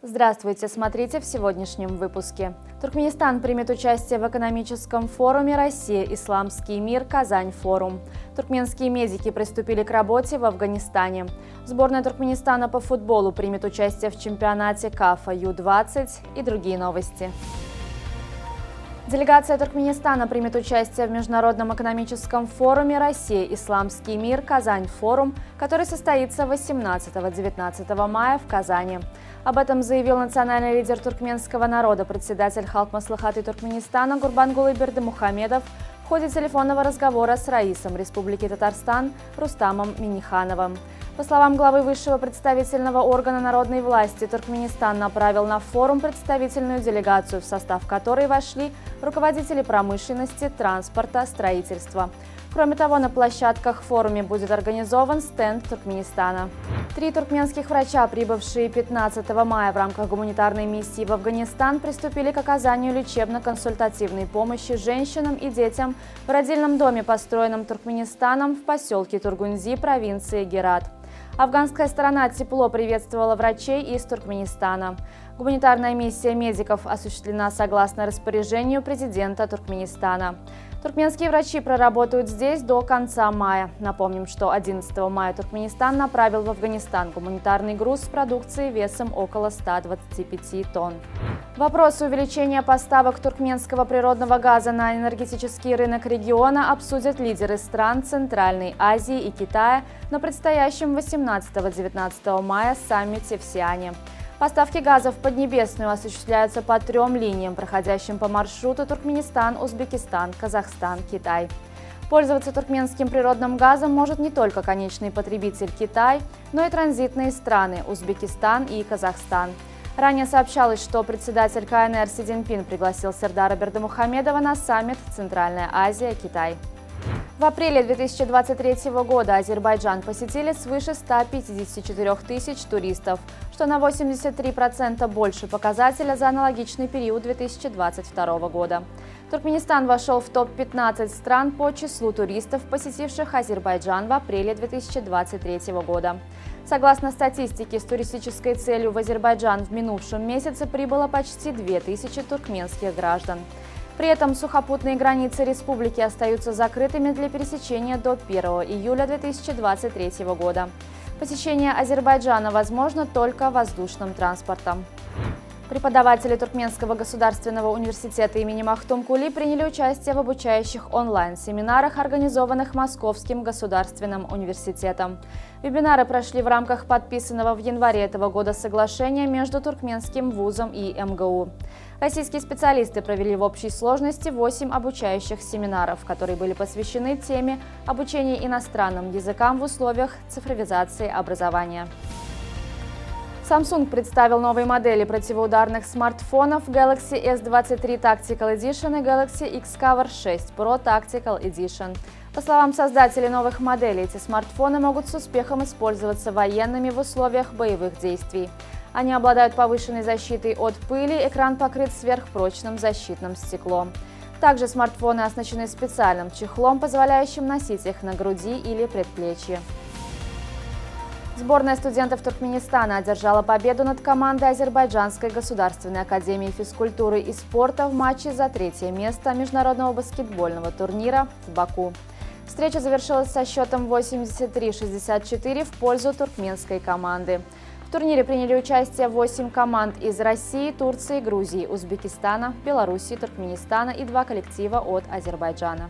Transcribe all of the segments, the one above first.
Здравствуйте, смотрите в сегодняшнем выпуске. Туркменистан примет участие в экономическом форуме «Россия. Исламский мир. Казань-форум». Туркменские медики приступили к работе в Афганистане. Сборная Туркменистана по футболу примет участие в чемпионате КАФА Ю-20 и другие новости. Делегация Туркменистана примет участие в Международном экономическом форуме «Россия. Исламский мир. Казань-форум», который состоится 18-19 мая в Казани. Об этом заявил национальный лидер туркменского народа, председатель Халк Маслихаты Туркменистана Гурбангулы Бердымухамедов в ходе телефонного разговора с раисом Республики Татарстан Рустамом Миннихановым. По словам главы высшего представительного органа народной власти, Туркменистан направил на форум представительную делегацию, в состав которой вошли руководители промышленности, транспорта, строительства. Кроме того, на площадках форума будет организован стенд Туркменистана. 3 туркменских врача, прибывшие 15 мая в рамках гуманитарной миссии в Афганистан, приступили к оказанию лечебно-консультативной помощи женщинам и детям в родильном доме, построенном Туркменистаном в поселке Тургунзи, провинции Герат. Афганская сторона тепло приветствовала врачей из Туркменистана. Гуманитарная миссия медиков осуществлена согласно распоряжению президента Туркменистана. Туркменские врачи проработают здесь до конца мая. Напомним, что 11 мая Туркменистан направил в Афганистан гуманитарный груз с продукцией весом около 125 тонн. Вопрос увеличения поставок туркменского природного газа на энергетический рынок региона обсудят лидеры стран Центральной Азии и Китая на предстоящем 18-19 мая саммите в Сиане. Поставки газа в Поднебесную осуществляются по 3 линиям, проходящим по маршруту Туркменистан, Узбекистан, Казахстан, Китай. Пользоваться туркменским природным газом может не только конечный потребитель Китай, но и транзитные страны Узбекистан и Казахстан. Ранее сообщалось, что председатель КНР Си Цзиньпин пригласил Сердара Бердымухамедова на саммит «Центральная Азия. Китай». В апреле 2023 года Азербайджан посетили свыше 154 тысяч туристов, что на 83% больше показателя за аналогичный период 2022 года. Туркменистан вошел в топ-15 стран по числу туристов, посетивших Азербайджан в апреле 2023 года. Согласно статистике, с туристической целью в Азербайджан в минувшем месяце прибыло почти 2000 туркменских граждан. При этом сухопутные границы республики остаются закрытыми для пересечения до 1 июля 2023 года. Посещение Азербайджана возможно только воздушным транспортом. Преподаватели Туркменского государственного университета имени Махтум Кули приняли участие в обучающих онлайн-семинарах, организованных Московским государственным университетом. Вебинары прошли в рамках подписанного в январе этого года соглашения между туркменским вузом и МГУ. Российские специалисты провели в общей сложности 8 обучающих семинаров, которые были посвящены теме обучения иностранным языкам в условиях цифровизации образования. Samsung представил новые модели противоударных смартфонов Galaxy S23 Tactical Edition и Galaxy X-Cover 6 Pro Tactical Edition. По словам создателей новых моделей, эти смартфоны могут с успехом использоваться военными в условиях боевых действий. Они обладают повышенной защитой от пыли, экран покрыт сверхпрочным защитным стеклом. Также смартфоны оснащены специальным чехлом, позволяющим носить их на груди или предплечье. Сборная студентов Туркменистана одержала победу над командой Азербайджанской государственной академии физкультуры и спорта в матче за 3-е место международного баскетбольного турнира в Баку. Встреча завершилась со счетом 83-64 в пользу туркменской команды. В турнире приняли участие 8 команд из России, Турции, Грузии, Узбекистана, Белоруссии, Туркменистана и 2 коллектива от Азербайджана.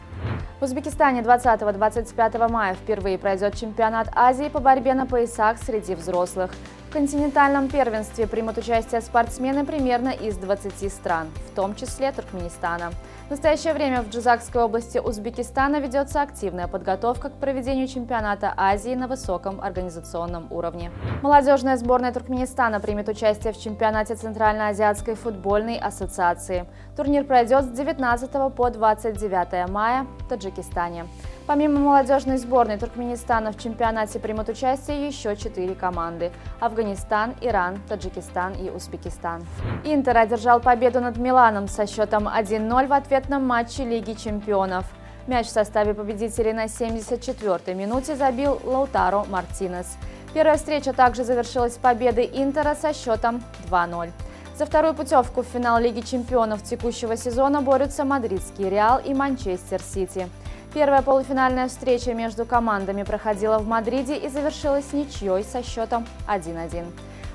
В Узбекистане 20-25 мая впервые пройдет чемпионат Азии по борьбе на поясах среди взрослых. В континентальном первенстве примут участие спортсмены примерно из 20 стран, в том числе Туркменистана. В настоящее время в Джизакской области Узбекистана ведется активная подготовка к проведению чемпионата Азии на высоком организационном уровне. Молодежная сборная Туркменистана примет участие в чемпионате Центральноазиатской футбольной ассоциации. Турнир пройдет с 19 по 29 мая в Таджикистане. Помимо молодежной сборной Туркменистана в чемпионате примут участие еще 4 команды – Афганистан, Иран, Таджикистан и Узбекистан. Интер одержал победу над Миланом со счетом 1-0 в ответном матче Лиги чемпионов. Мяч в составе победителей на 74-й минуте забил Лаутаро Мартинес. Первая встреча также завершилась победой Интера со счетом 2-0. За вторую путевку в финал Лиги чемпионов текущего сезона борются мадридский Реал и Манчестер Сити. Первая полуфинальная встреча между командами проходила в Мадриде и завершилась ничьей со счетом 1-1.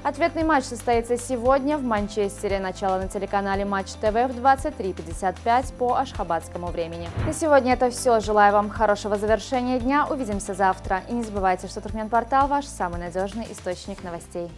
Ответный матч состоится сегодня в Манчестере. Начало на телеканале Матч ТВ в 23:55 по ашхабадскому времени. На сегодня это все. Желаю вам хорошего завершения дня. Увидимся завтра. И не забывайте, что Туркменпортал – ваш самый надежный источник новостей.